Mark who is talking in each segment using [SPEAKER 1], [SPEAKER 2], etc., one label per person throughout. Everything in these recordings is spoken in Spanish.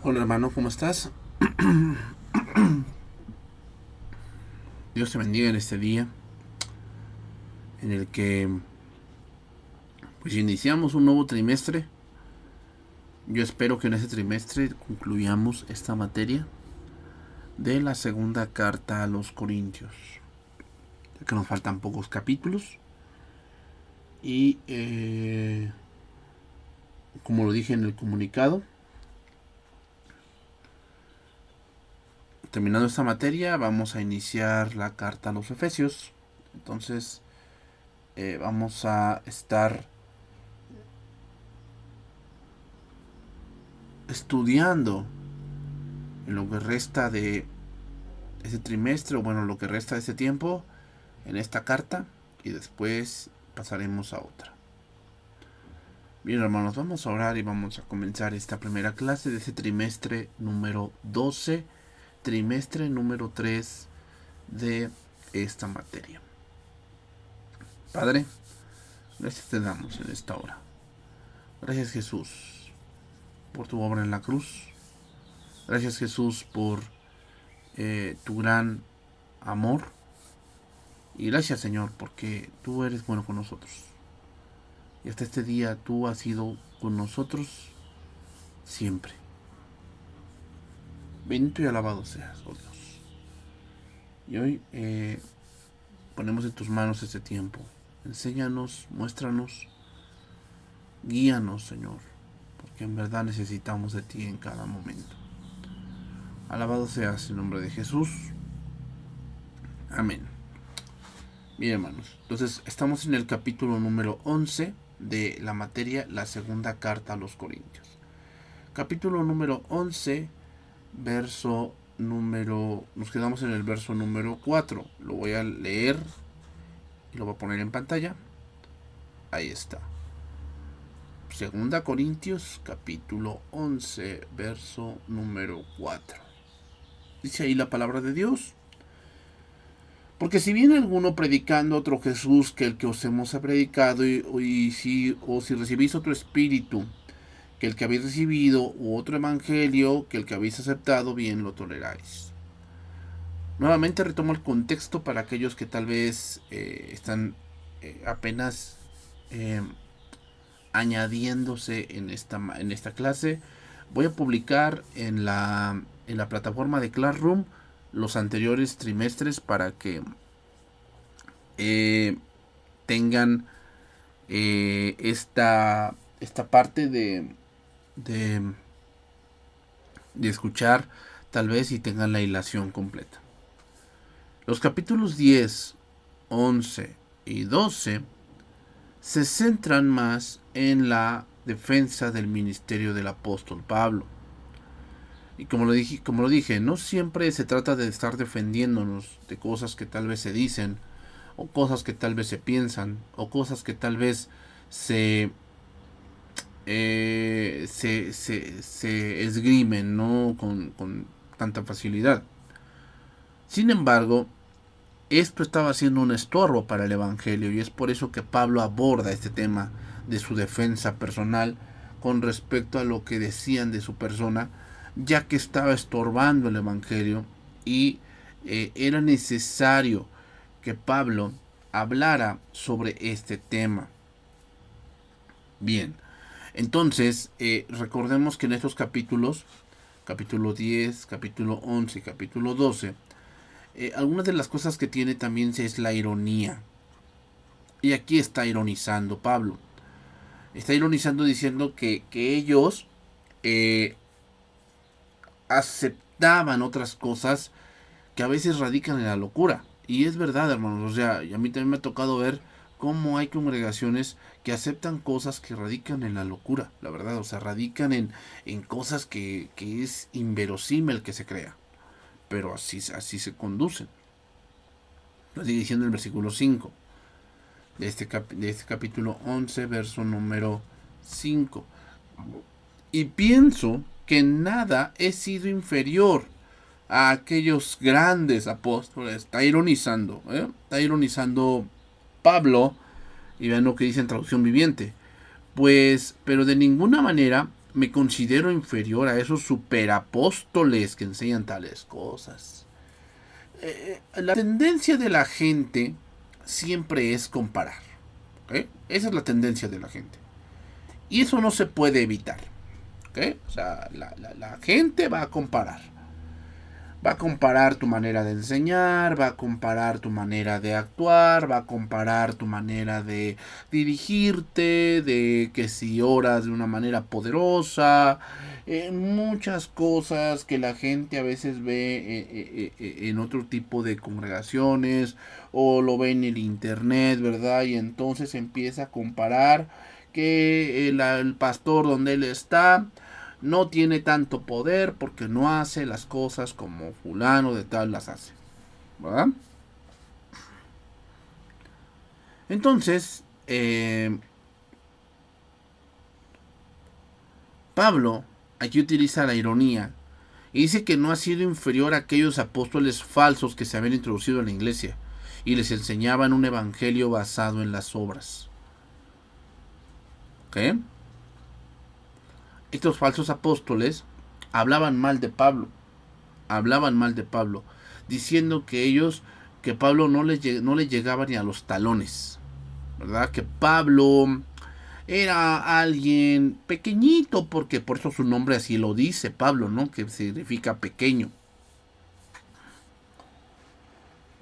[SPEAKER 1] Hola hermano, ¿cómo estás? Dios te bendiga en este día en el que pues iniciamos un nuevo trimestre. Yo espero que en ese trimestre concluyamos esta materia de la segunda carta a los Corintios, ya que nos faltan pocos capítulos y como lo dije en el comunicado, terminando esta materia vamos a iniciar la carta a los Efesios. Entonces vamos a estar estudiando en lo que resta de ese trimestre, o bueno, lo que resta de ese tiempo, en esta carta, y después pasaremos a otra. Bien, hermanos, vamos a orar y vamos a comenzar esta primera clase de ese trimestre número 12, trimestre número 3 de esta materia. Padre, gracias te damos en esta hora. Gracias, Jesús, por tu obra en la cruz. Gracias, Jesús, por tu gran amor. Y gracias, Señor, porque tú eres bueno con nosotros. Y hasta este día tú has sido con nosotros siempre. Bendito y alabado seas, oh Dios. Y hoy ponemos en tus manos este tiempo. Enséñanos, muéstranos, guíanos, Señor, porque en verdad necesitamos de ti en cada momento. Alabado seas en nombre de Jesús. Amén. Bien, hermanos, entonces estamos en el capítulo número 11 de la materia, la segunda carta a los Corintios. Capítulo número 11, verso número... Nos quedamos en el verso número 4. Lo voy a leer y lo voy a poner en pantalla. Ahí está. Segunda Corintios, capítulo 11, verso número 4. Dice ahí la palabra de Dios. Porque si viene alguno predicando otro Jesús que el que os hemos predicado, si recibís otro espíritu que el que habéis recibido, u otro evangelio que el que habéis aceptado, bien lo toleráis. Nuevamente retomo el contexto para aquellos que tal vez están apenas añadiéndose en esta clase. Voy a publicar en la plataforma de Classroom los anteriores trimestres para que tengan esta parte de escuchar tal vez y tengan la hilación completa. Los capítulos 10, 11 y 12 se centran más en la defensa del ministerio del apóstol Pablo. Y como lo dije, no siempre se trata de estar defendiéndonos de cosas que tal vez se dicen, o cosas que tal vez se piensan, o cosas que tal vez se esgrimen, ¿no? con tanta facilidad. Sin embargo, esto estaba siendo un estorbo para el evangelio, y es por eso que Pablo aborda este tema de su defensa personal con respecto a lo que decían de su persona, ya que estaba estorbando el evangelio y era necesario que Pablo hablara sobre este tema. Bien, entonces recordemos que en estos capítulos, capítulo 10, capítulo 11 y capítulo 12, algunas de las cosas que tiene también es la ironía. Y aquí está ironizando Pablo. Está ironizando diciendo que ellos aceptaban otras cosas que a veces radican en la locura. Y es verdad, hermanos. O sea, y a mí también me ha tocado ver cómo hay congregaciones que aceptan cosas que radican en la locura, la verdad. O sea, radican en cosas que es inverosímil que se crea. Pero así se conducen. Lo sigue diciendo el versículo 5 de este capítulo 11, verso número 5. Y pienso que nada he sido inferior a aquellos grandes apóstoles. Está ironizando, está ironizando Pablo. Y vean lo que dice en traducción viviente. Pues, pero de ninguna manera me considero inferior a esos superapóstoles que enseñan tales cosas. La tendencia de la gente siempre es comparar. ¿Ok? Esa es la tendencia de la gente. Y eso no se puede evitar. ¿Ok? O sea, la gente va a comparar. Va a comparar tu manera de enseñar, va a comparar tu manera de actuar, va a comparar tu manera de dirigirte, de que si oras de una manera poderosa, muchas cosas que la gente a veces ve en otro tipo de congregaciones o lo ve en el internet, ¿verdad? Y entonces empieza a comparar que el pastor donde él está no tiene tanto poder porque no hace las cosas como fulano de tal las hace, ¿verdad? Entonces, Pablo aquí utiliza la ironía y dice que no ha sido inferior a aquellos apóstoles falsos que se habían introducido en la iglesia y les enseñaban un evangelio basado en las obras. ¿Ok? Estos falsos apóstoles hablaban mal de Pablo, diciendo que que Pablo no le llegaba ni a los talones, ¿verdad? Que Pablo era alguien pequeñito, porque por eso su nombre así lo dice, Pablo, ¿no? Que significa pequeño.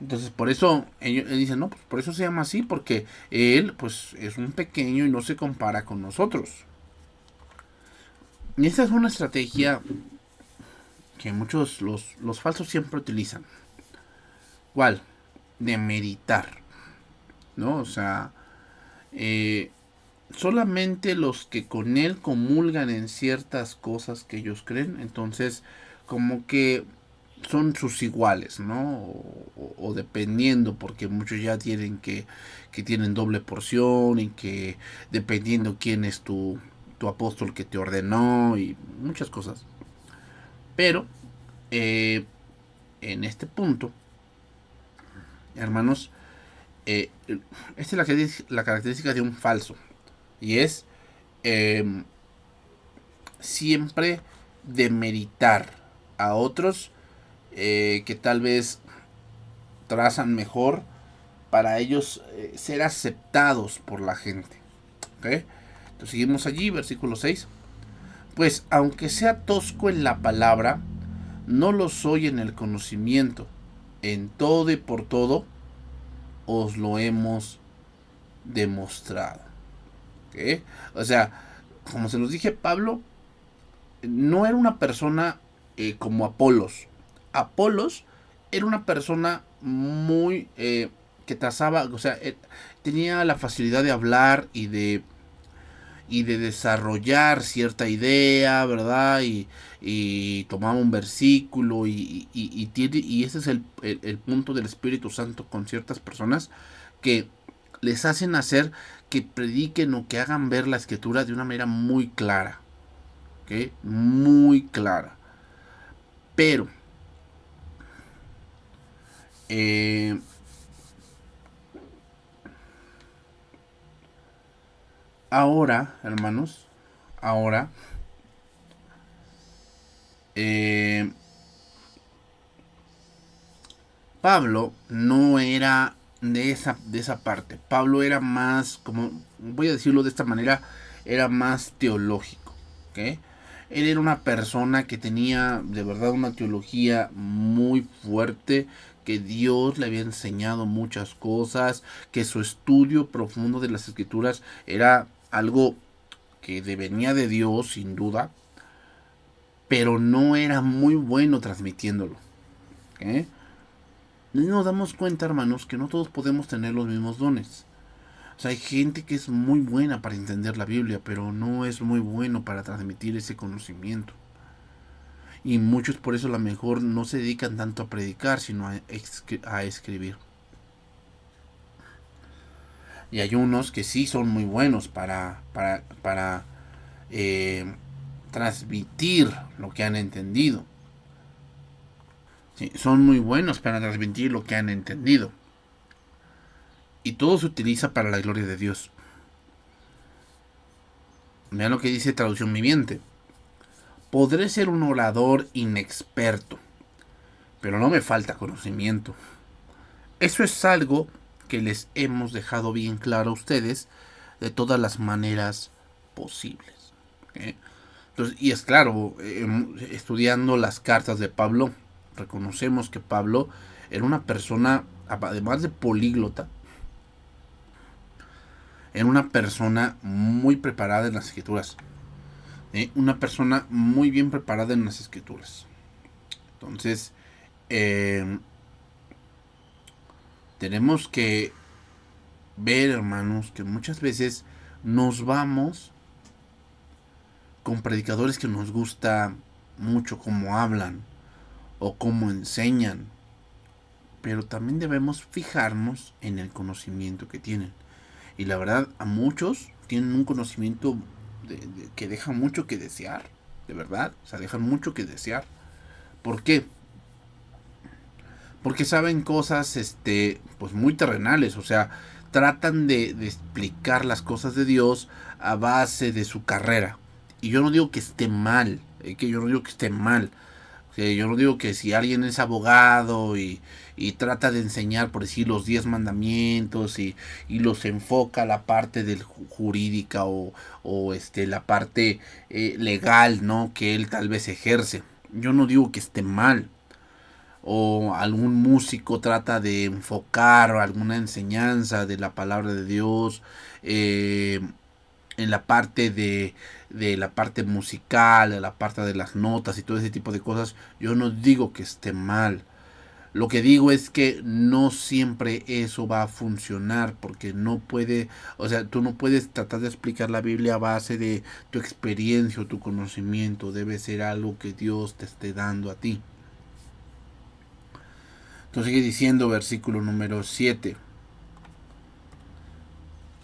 [SPEAKER 1] Entonces, por eso ellos dicen, no, pues por eso se llama así, porque él, pues, es un pequeño y no se compara con nosotros. Y esta es una estrategia que muchos, los falsos siempre utilizan. ¿Cuál? De meditar, ¿no? O sea, solamente los que con él comulgan en ciertas cosas que ellos creen, entonces como que son sus iguales, ¿no? O dependiendo, porque muchos ya tienen que tienen doble porción y que dependiendo quién es tu apóstol que te ordenó y muchas cosas. Pero en este punto, hermanos, esta es la característica de un falso. Y es eh, siempre demeritar a otros que tal vez trazan mejor para ellos ser aceptados por la gente. ¿Okay? Entonces seguimos allí, versículo 6. Pues aunque sea tosco en la palabra, no lo soy en el conocimiento. En todo y por todo os lo hemos demostrado. ¿Okay? O sea, como se los dije, Pablo no era una persona como Apolos. Apolos era una persona muy que trazaba, o sea, tenía la facilidad de hablar y de desarrollar cierta idea, ¿verdad? Y tomaba un versículo y ese es el punto del Espíritu Santo con ciertas personas que les hacen hacer que prediquen o que hagan ver la escritura de una manera muy clara. ¿Okay? Muy clara. Pero eh, ahora, hermanos, ahora eh, Pablo no era de esa parte. Pablo era más, como voy a decirlo de esta manera, era más teológico. ¿Okay? Él era una persona que tenía de verdad una teología muy fuerte, que Dios le había enseñado muchas cosas, que su estudio profundo de las escrituras era algo que venía de Dios sin duda, pero no era muy bueno transmitiéndolo. ¿Okay? Y nos damos cuenta, hermanos, que no todos podemos tener los mismos dones. O sea, hay gente que es muy buena para entender la Biblia, pero no es muy bueno para transmitir ese conocimiento. Y muchos por eso a lo mejor no se dedican tanto a predicar, sino a escribir. Y hay unos que sí son muy buenos para transmitir lo que han entendido. Sí, son muy buenos para transmitir lo que han entendido. Y todo se utiliza para la gloria de Dios. Vean lo que dice traducción viviente. Podré ser un orador inexperto, pero no me falta conocimiento. Eso es algo que les hemos dejado bien claro a ustedes de todas las maneras posibles. ¿Ok? Entonces, y es claro, estudiando las cartas de Pablo, reconocemos que Pablo era una persona, además de políglota, era una persona muy preparada en las escrituras. Una persona muy bien preparada en las escrituras. Entonces, tenemos que ver, hermanos, que muchas veces nos vamos con predicadores que nos gusta mucho cómo hablan o cómo enseñan, pero también debemos fijarnos en el conocimiento que tienen. Y la verdad, a muchos tienen un conocimiento que deja mucho que desear, de verdad, o sea, dejan mucho que desear. ¿Por qué? Porque saben cosas, pues muy terrenales, o sea, tratan de explicar las cosas de Dios a base de su carrera. Y yo no digo que esté mal, que yo no digo que esté mal. Yo no digo que si alguien es abogado y trata de enseñar, por decir, los 10 mandamientos y los enfoca a la parte del jurídica o la parte legal, ¿no? Que él tal vez ejerce. Yo no digo que esté mal. O algún músico trata de enfocar alguna enseñanza de la palabra de Dios en la parte de la parte musical, en la parte de las notas y todo ese tipo de cosas. Yo no digo que esté mal. Lo que digo es que no siempre eso va a funcionar porque no puede, o sea, tú no puedes tratar de explicar la Biblia a base de tu experiencia o tu conocimiento. Debe ser algo que Dios te esté dando a ti. Entonces sigue diciendo versículo número 7.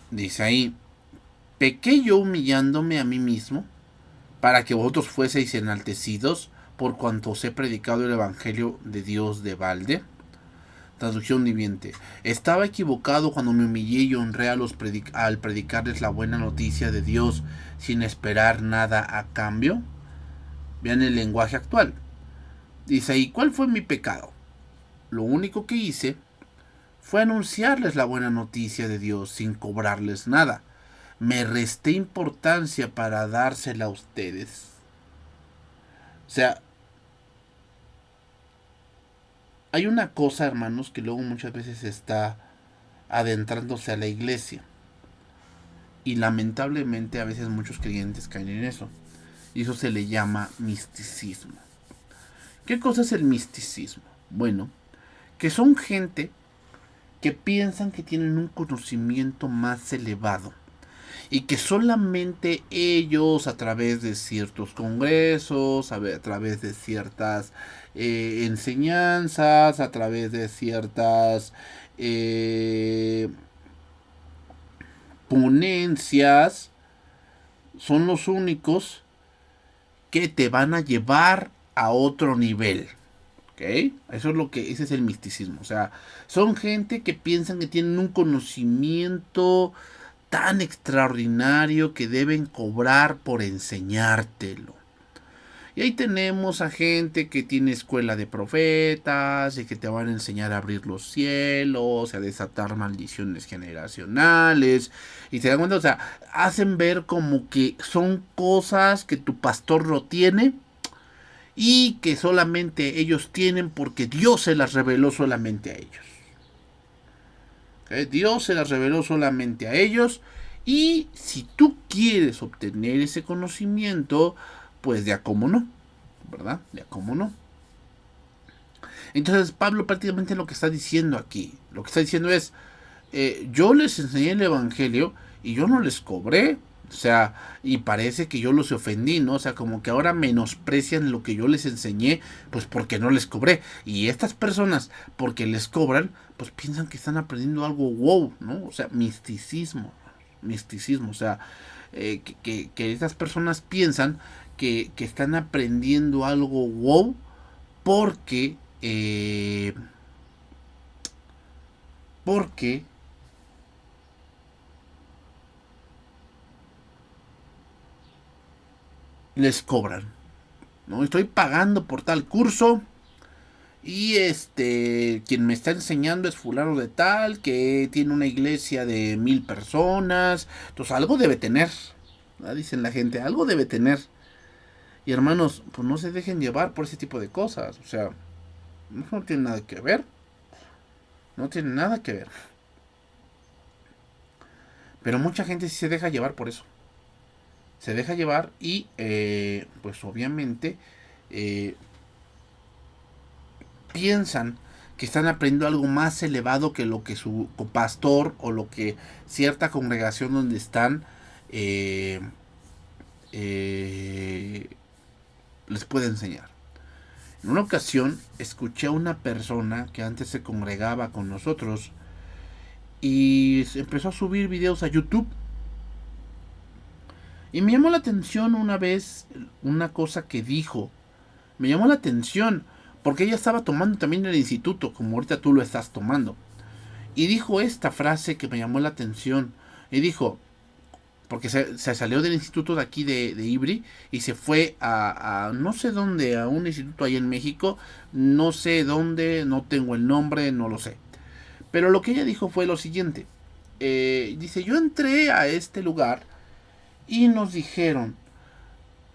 [SPEAKER 1] Dice ahí, ¿pequé yo humillándome a mí mismo para que vosotros fueseis enaltecidos por cuanto os he predicado el evangelio de Dios de balde? Traducción viviente. ¿Estaba equivocado cuando me humillé y honré al predicarles la buena noticia de Dios sin esperar nada a cambio? Vean el lenguaje actual. Dice ahí, ¿cuál fue mi pecado? Lo único que hice fue anunciarles la buena noticia de Dios sin cobrarles nada. Me resté importancia para dársela a ustedes. O sea, hay una cosa, hermanos, que luego muchas veces está adentrándose a la iglesia. Y lamentablemente a veces muchos creyentes caen en eso. Y eso se le llama misticismo. ¿Qué cosa es el misticismo? Bueno, que son gente que piensan que tienen un conocimiento más elevado y que solamente ellos a través de ciertos congresos, a través de ciertas enseñanzas, a través de ciertas ponencias, son los únicos que te van a llevar a otro nivel. ¿Ok? Eso es lo que, ese es el misticismo. O sea, son gente que piensan que tienen un conocimiento tan extraordinario que deben cobrar por enseñártelo. Y ahí tenemos a gente que tiene escuela de profetas y que te van a enseñar a abrir los cielos, a desatar maldiciones generacionales. Y se dan cuenta, o sea, hacen ver como que son cosas que tu pastor no tiene y que solamente ellos tienen porque Dios se las reveló solamente a ellos. Dios se las reveló solamente a ellos. Y si tú quieres obtener ese conocimiento, pues ya como no, ¿verdad? Ya como no. Entonces Pablo prácticamente lo que está diciendo aquí, lo que está diciendo es, yo les enseñé el Evangelio y yo no les cobré. O sea, y parece que yo los ofendí, ¿no? O sea, como que ahora menosprecian lo que yo les enseñé, pues porque no les cobré. Y estas personas, porque les cobran, pues piensan que están aprendiendo algo wow, ¿no? O sea, misticismo. Misticismo. O sea, que estas personas piensan que están aprendiendo algo wow porque... porque les cobran. ¿no? Estoy pagando por tal curso y quien me está enseñando es fulano de tal, que tiene una iglesia de 1000 personas. Entonces algo debe tener, ¿verdad? Dicen la gente, algo debe tener. Y hermanos, pues no se dejen llevar por ese tipo de cosas. O sea, no tiene nada que ver. No tiene nada que ver. Pero mucha gente sí se deja llevar por eso. Se deja llevar y pues obviamente eh, piensan que están aprendiendo algo más elevado que lo que su pastor o lo que cierta congregación donde están eh, eh, les puede enseñar. En una ocasión escuché a una persona que antes se congregaba con nosotros y empezó a subir videos a YouTube. Y me llamó la atención una vez una cosa que dijo. Me llamó la atención porque ella estaba tomando también el instituto, como ahorita tú lo estás tomando. Y dijo esta frase que me llamó la atención. Y dijo, porque se salió del instituto de aquí de Ibri y se fue a no sé dónde, a un instituto ahí en México. No sé dónde, no tengo el nombre, no lo sé. Pero lo que ella dijo fue lo siguiente. Dice, yo entré a este lugar y nos dijeron,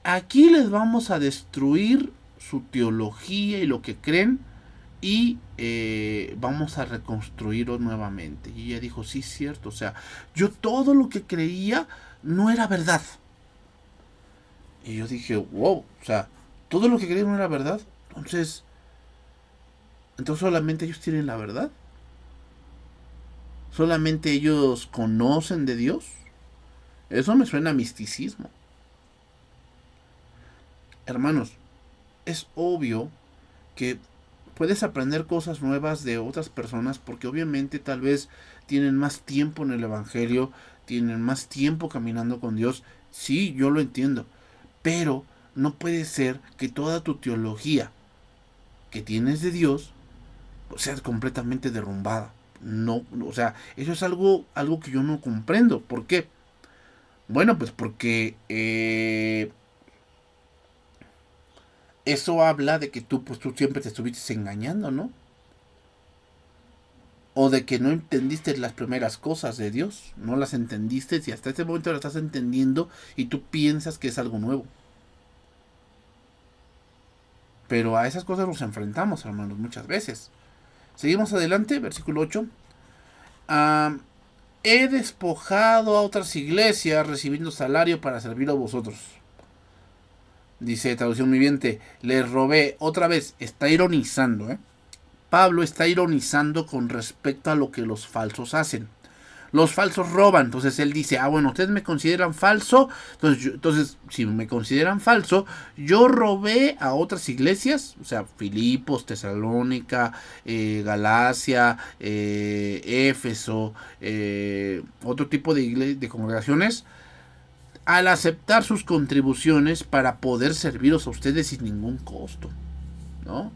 [SPEAKER 1] aquí les vamos a destruir su teología y lo que creen y vamos a reconstruirlo nuevamente. Y ella dijo, sí, cierto, o sea, yo todo lo que creía no era verdad. Y yo dije, wow, o sea, todo lo que creía no era verdad. Entonces solamente ellos tienen la verdad. Solamente ellos conocen de Dios. Eso me suena a misticismo. Hermanos, es obvio que puedes aprender cosas nuevas de otras personas porque obviamente tal vez tienen más tiempo en el Evangelio, tienen más tiempo caminando con Dios. Sí, yo lo entiendo. Pero no puede ser que toda tu teología que tienes de Dios sea completamente derrumbada. No, o sea, eso es algo que yo no comprendo. ¿Por qué? Bueno, pues porque eso habla de que tú siempre te estuviste engañando, ¿no? O de que no entendiste las primeras cosas de Dios, no las entendiste y hasta este momento las estás entendiendo y tú piensas que es algo nuevo. Pero a esas cosas nos enfrentamos, hermanos, muchas veces. Seguimos adelante, versículo 8. He despojado a otras iglesias recibiendo salario para servir a vosotros. Dice traducción viviente, les robé, otra vez, está ironizando, ¿eh? Pablo está ironizando con respecto a lo que los falsos hacen. Los falsos roban, entonces él dice, bueno, ustedes me consideran falso, entonces si me consideran falso, yo robé a otras iglesias, o sea, Filipos, Tesalónica, Galacia, Éfeso, otro tipo de congregaciones, al aceptar sus contribuciones para poder serviros a ustedes sin ningún costo, ¿no?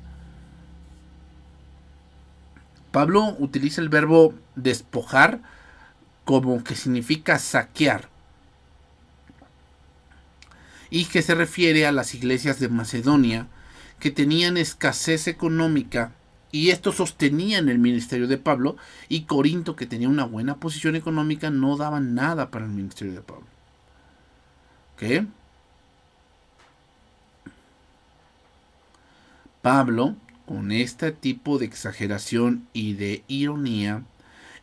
[SPEAKER 1] Pablo utiliza el verbo despojar como que significa saquear y que se refiere a las iglesias de Macedonia que tenían escasez económica y esto sostenían el ministerio de Pablo, y Corinto, que tenía una buena posición económica, no daban nada para el ministerio de Pablo. ¿Ok? Pablo, con este tipo de exageración y de ironía,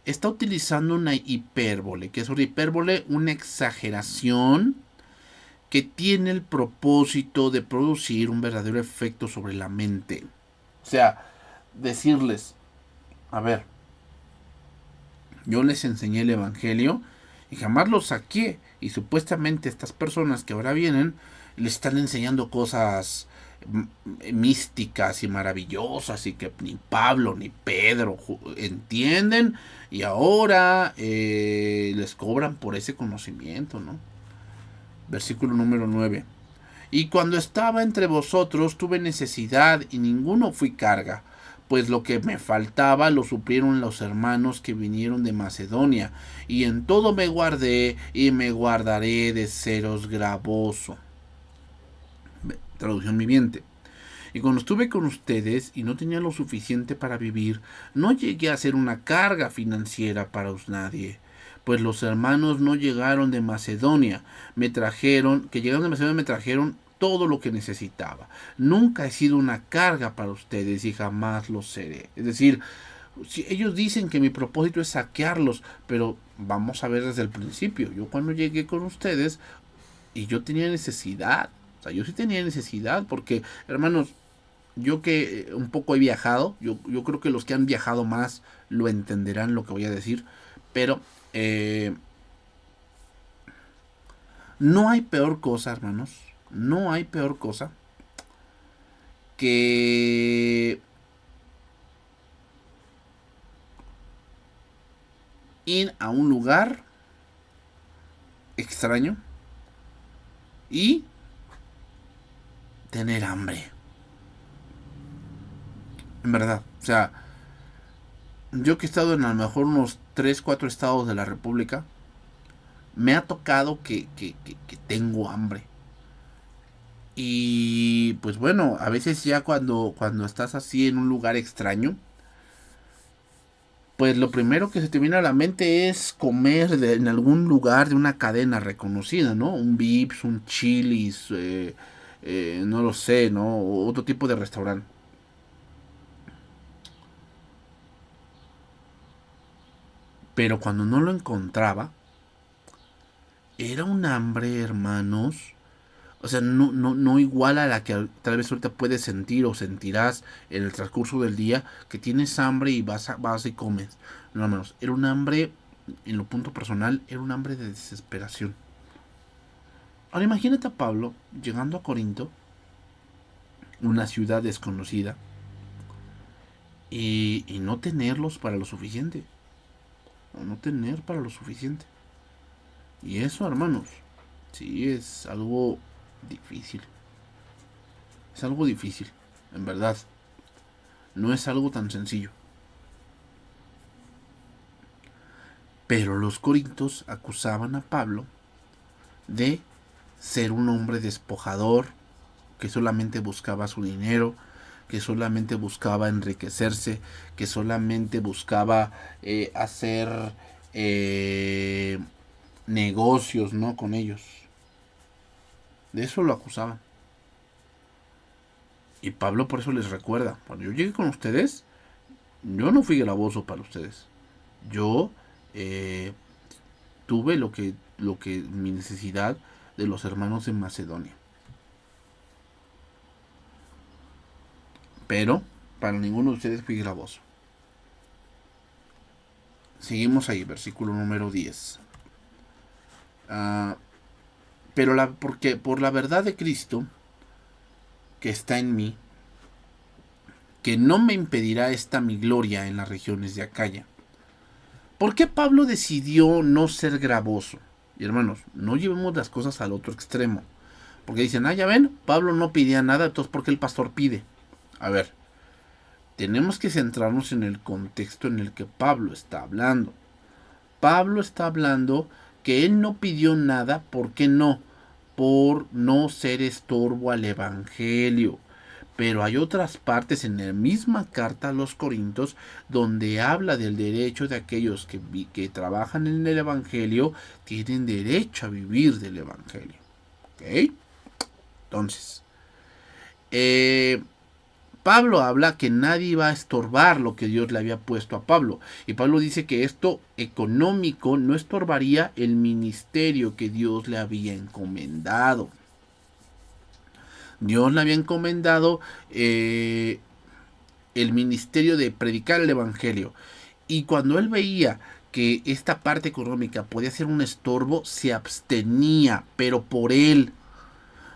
[SPEAKER 1] está utilizando una hipérbole. ¿Qué es una hipérbole? Una exageración que tiene el propósito de producir un verdadero efecto sobre la mente. O sea, decirles, a ver, yo les enseñé el Evangelio y jamás los saqué. Y supuestamente estas personas que ahora vienen les están enseñando cosas místicas y maravillosas y que ni Pablo ni Pedro entienden, y ahora les cobran por ese conocimiento, ¿no? Versículo número 9. Y cuando estaba entre vosotros tuve necesidad y ninguno fui carga, pues lo que me faltaba lo suplieron los hermanos que vinieron de Macedonia, y en todo me guardé y me guardaré de seros gravoso. traducción viviente. Y cuando estuve con ustedes y no tenía lo suficiente para vivir, no llegué a ser una carga financiera para nadie. Pues los hermanos no llegaron de Macedonia, me trajeron todo lo que necesitaba. Nunca he sido una carga para ustedes y jamás lo seré. Es decir, si ellos dicen que mi propósito es saquearlos, pero vamos a ver desde el principio. Yo cuando llegué con ustedes y yo tenía necesidad, o sea, yo sí tenía necesidad porque, hermanos, yo que un poco he viajado, yo creo que los que han viajado más lo entenderán lo que voy a decir, pero no hay peor cosa, hermanos, no hay peor cosa que ir a un lugar extraño y tener hambre. En verdad, o sea, yo que he estado en a lo mejor unos 3 4 estados de la República, me ha tocado que tengo hambre. Y pues bueno, a veces ya cuando estás así en un lugar extraño, pues lo primero que se te viene a la mente es comer en algún lugar de una cadena reconocida, ¿no? Un Vips, un Chili's, no lo sé, ¿no? Otro tipo de restaurante. Pero cuando no lo encontraba, era un hambre, hermanos. O sea, no igual a la que tal vez ahorita puedes sentir o sentirás en el transcurso del día, que tienes hambre y vas y comes. No, hermanos, era un hambre, en lo punto personal, era un hambre de desesperación. Ahora imagínate a Pablo llegando a Corinto, una ciudad desconocida, y no tenerlos para lo suficiente. O no tener para lo suficiente. Y eso, hermanos, sí es algo difícil. Es algo difícil, en verdad. No es algo tan sencillo. Pero los corintios acusaban a Pablo de ser un hombre despojador, que solamente buscaba su dinero, que solamente buscaba enriquecerse, que solamente buscaba hacer eh, negocios, ¿no? Con ellos. De eso lo acusaban. Y Pablo por eso les recuerda, cuando yo llegué con ustedes, yo no fui gravoso para ustedes. Yo eh, tuve lo que mi necesidad de los hermanos en Macedonia. Pero para ninguno de ustedes fui gravoso. Seguimos ahí, versículo número 10. Ah, pero porque por la verdad de Cristo que está en mí, que no me impedirá esta mi gloria en las regiones de Acaya. ¿Por qué Pablo decidió no ser gravoso? Y hermanos, no llevemos las cosas al otro extremo. Porque dicen, ya ven, Pablo no pedía nada, entonces ¿por qué el pastor pide? A ver, tenemos que centrarnos en el contexto en el que Pablo está hablando. Pablo está hablando que él no pidió nada, ¿por qué no? Por no ser estorbo al evangelio. Pero hay otras partes en la misma carta a los Corintios donde habla del derecho de aquellos que trabajan en el evangelio, tienen derecho a vivir del evangelio. ¿Ok? Entonces, eh, Pablo habla que nadie va a estorbar lo que Dios le había puesto a Pablo. Y Pablo dice que esto económico no estorbaría el ministerio que Dios le había encomendado. Dios le había encomendado el ministerio de predicar el evangelio. Y cuando él veía que esta parte económica podía ser un estorbo, se abstenía, pero por él,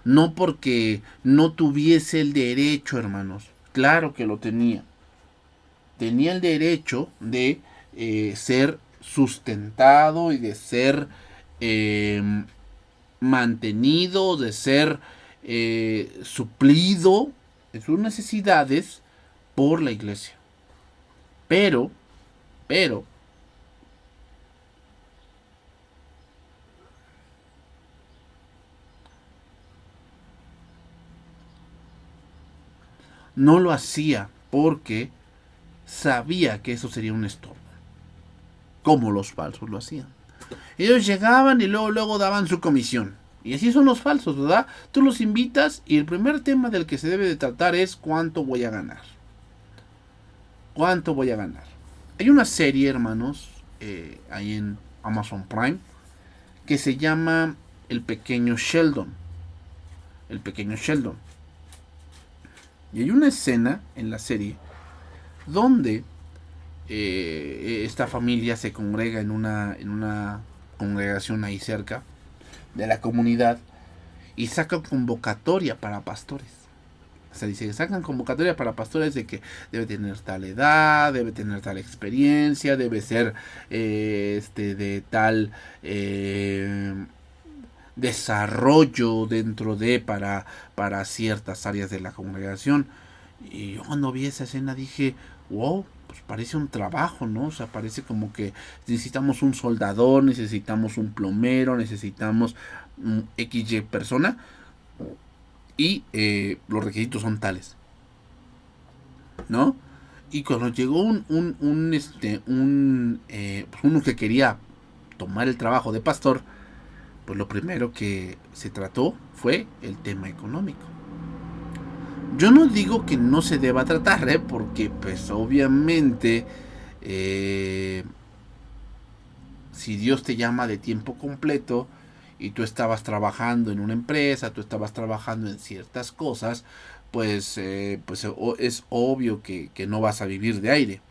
[SPEAKER 1] no porque no tuviese el derecho, hermanos. Claro que lo tenía. Tenía el derecho de ser sustentado y de ser mantenido, de ser suplido en sus necesidades por la iglesia. Pero, pero, No lo hacía porque sabía que eso sería un estorbo, como los falsos lo hacían. Ellos llegaban y luego daban su comisión. Y así son los falsos, ¿verdad? Tú los invitas y el primer tema del que se debe de tratar es cuánto voy a ganar. ¿Cuánto voy a ganar? Hay una serie, hermanos, ahí en Amazon Prime, que se llama El Pequeño Sheldon. El Pequeño Sheldon. Y hay una escena en la serie donde esta familia se congrega en una congregación ahí cerca de la comunidad y sacan convocatoria para pastores. O sea, dice que sacan convocatoria para pastores de que debe tener tal edad, debe tener tal experiencia, debe ser de tal desarrollo dentro de para ciertas áreas de la congregación. Y yo cuando vi esa escena dije, wow, pues parece un trabajo, ¿no? O sea, parece como que necesitamos un soldador, necesitamos un plomero, necesitamos un XY persona y los requisitos son tales, ¿no? Y cuando llegó uno que quería tomar el trabajo de pastor, pues lo primero que se trató fue el tema económico. Yo no digo que no se deba tratar, porque pues obviamente si Dios te llama de tiempo completo y tú estabas trabajando en una empresa, tú estabas trabajando en ciertas cosas, pues es obvio que no vas a vivir de aire.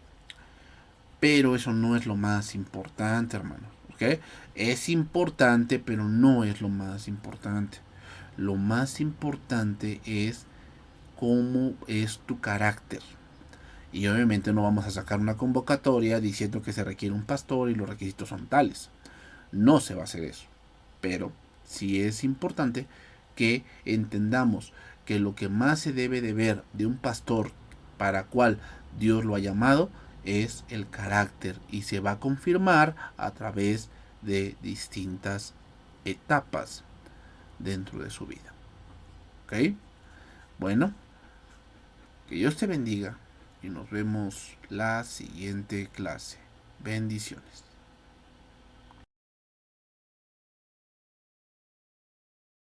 [SPEAKER 1] Pero eso no es lo más importante, hermano. ¿Ok? Es importante, pero no es lo más importante. Lo más importante es cómo es tu carácter. Y obviamente no vamos a sacar una convocatoria diciendo que se requiere un pastor y los requisitos son tales. No se va a hacer eso. Pero sí es importante que entendamos que lo que más se debe de ver de un pastor para cual Dios lo ha llamado es el carácter y se va a confirmar a través de distintas etapas dentro de su vida. ¿Ok? Bueno, que Dios te bendiga y nos vemos la siguiente clase. Bendiciones.